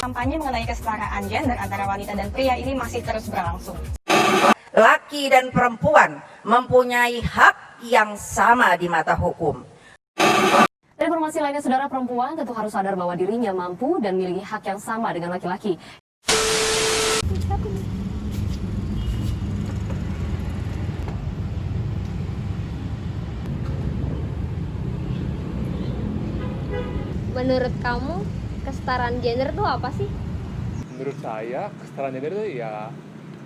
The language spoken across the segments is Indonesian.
kampanye mengenai kesetaraan gender antara wanita dan pria ini masih terus berlangsung. Laki dan perempuan mempunyai hak yang sama di mata hukum. Dan informasi lainnya, saudara, perempuan tentu harus sadar bahwa dirinya mampu dan memiliki hak yang sama dengan laki-laki. Menurut kamu, kesetaraan gender itu apa sih? Menurut saya, kesetaraan gender itu ya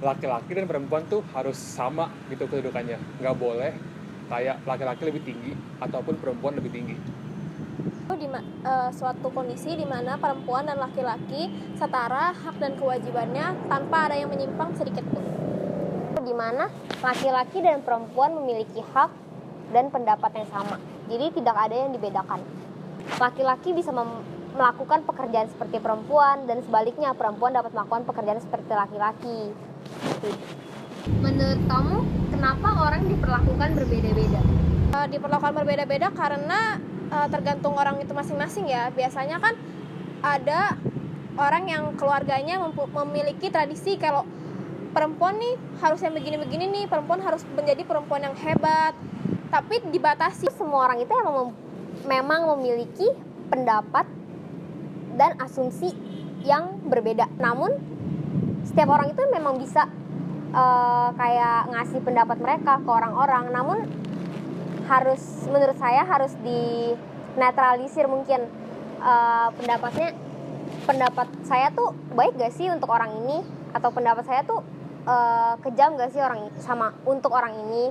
laki-laki dan perempuan tuh harus sama gitu kedudukannya. Nggak boleh kayak laki-laki lebih tinggi ataupun perempuan lebih tinggi. Suatu kondisi di mana perempuan dan laki-laki setara hak dan kewajibannya tanpa ada yang menyimpang sedikit pun. Di mana laki-laki dan perempuan memiliki hak dan pendapat yang sama. Jadi tidak ada yang dibedakan. Laki-laki bisa melakukan pekerjaan seperti perempuan dan sebaliknya perempuan dapat melakukan pekerjaan seperti laki-laki. Menurut kamu, kenapa orang diperlakukan berbeda-beda? Diperlakukan berbeda-beda karena tergantung orang itu masing-masing ya. Biasanya kan ada orang yang keluarganya memiliki tradisi kalau perempuan nih harus yang begini-begini nih, perempuan harus menjadi perempuan yang hebat. Tapi dibatasi. Semua orang itu memang memiliki pendapat dan asumsi yang berbeda. Namun setiap orang itu memang bisa kayak ngasih pendapat mereka ke orang-orang. Namun menurut saya harus dinetralisir mungkin pendapat saya tuh baik gak sih untuk orang ini, atau pendapat saya tuh kejam gak sih untuk orang ini.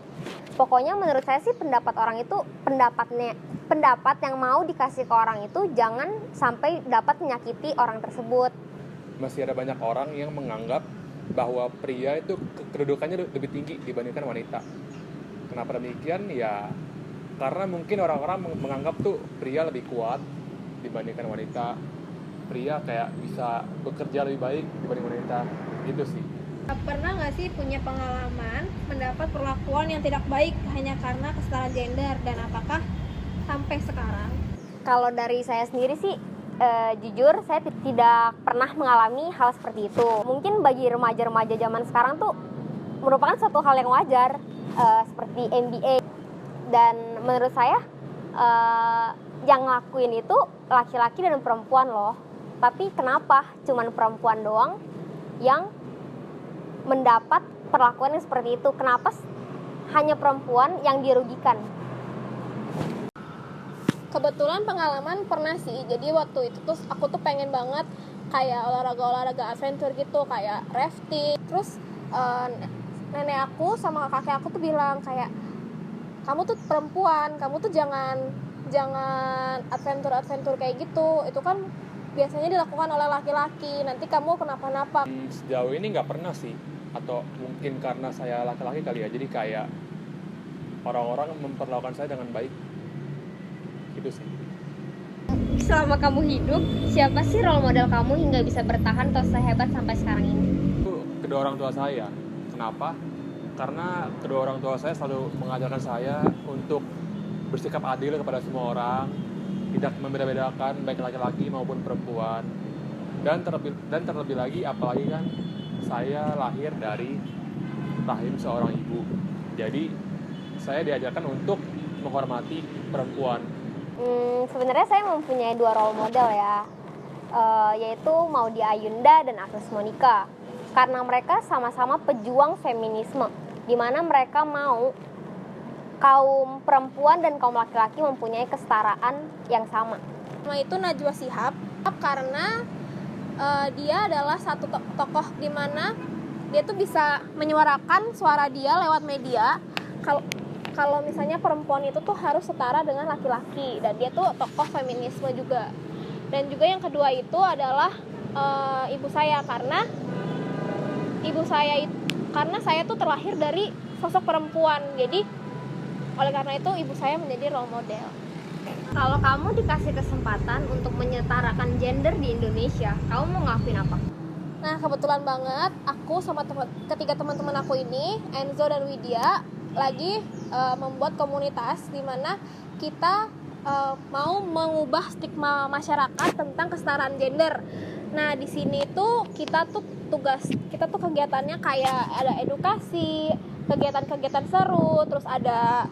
Pokoknya menurut saya sih pendapat orang itu pendapat yang mau dikasih ke orang itu jangan sampai dapat menyakiti orang tersebut. Masih ada banyak orang yang menganggap bahwa pria itu kedudukannya lebih tinggi dibandingkan wanita. Kenapa demikian? Ya karena mungkin orang-orang menganggap tuh pria lebih kuat dibandingkan wanita. Pria kayak bisa bekerja lebih baik dibanding wanita. Gitu sih. Pernah nggak sih punya pengalaman mendapat perlakuan yang tidak baik hanya karena kesetaraan gender, dan apakah sampai sekarang? Kalau dari saya sendiri sih, jujur saya tidak pernah mengalami hal seperti itu. Mungkin bagi remaja-remaja zaman sekarang tuh merupakan suatu hal yang wajar, seperti NBA. Dan menurut saya yang ngelakuin itu laki-laki dan perempuan loh. Tapi kenapa cuman perempuan doang yang mendapat perlakuan yang seperti itu? Kenapa hanya perempuan yang dirugikan? Kebetulan pengalaman pernah sih. Jadi waktu itu tuh aku tuh pengen banget kayak olahraga adventure gitu, kayak rafting. Terus nenek aku sama kakek aku tuh bilang kayak, kamu tuh perempuan, kamu tuh jangan adventure kayak gitu. Itu kan biasanya dilakukan oleh laki-laki, nanti kamu kenapa-napa. Sejauh ini nggak pernah sih, atau mungkin karena saya laki-laki kali ya, jadi kayak orang-orang memperlakukan saya dengan baik. Gitu sih. Selama kamu hidup, siapa sih role model kamu hingga bisa bertahan atau sehebat sampai sekarang ini? Itu kedua orang tua saya. Kenapa? Karena kedua orang tua saya selalu mengajarkan saya untuk bersikap adil kepada semua orang, tidak membeda-bedakan baik laki-laki maupun perempuan. Dan terlebih lagi, apalagi kan saya lahir dari rahim seorang ibu. Jadi saya diajarkan untuk menghormati perempuan. Sebenarnya saya mempunyai dua role model ya, yaitu Maudy Ayunda dan Agnes Monica. Karena mereka sama-sama pejuang feminisme, di mana mereka mau kaum perempuan dan kaum laki-laki mempunyai kesetaraan yang sama. Itu Najwa Shihab, karena dia adalah satu tokoh di mana dia tuh bisa menyuarakan suara dia lewat media. Kalau misalnya perempuan itu tuh harus setara dengan laki-laki, dan dia tuh tokoh feminisme juga. Dan juga yang kedua itu adalah ibu saya, karena saya tuh terlahir dari sosok perempuan. Jadi oleh karena itu ibu saya menjadi role model. Kalau kamu dikasih kesempatan untuk menyetarakan gender di Indonesia, kamu mau ngelakuin apa? Nah, kebetulan banget aku sama ketiga teman-teman aku ini, Enzo dan Widya, lagi membuat komunitas di mana kita mau mengubah stigma masyarakat tentang kesetaraan gender. Nah, di sini tuh kita tuh kegiatannya kayak ada edukasi, kegiatan-kegiatan seru, terus ada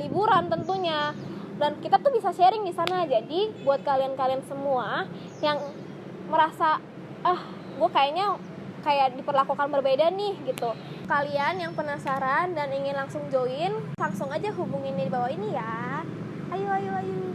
liburan tentunya. Dan kita tuh bisa sharing di sana. Jadi buat kalian-kalian semua yang merasa gue kayaknya kayak diperlakukan berbeda nih gitu. Kalian yang penasaran dan ingin langsung join, langsung aja hubungin di bawah ini ya. Ayo.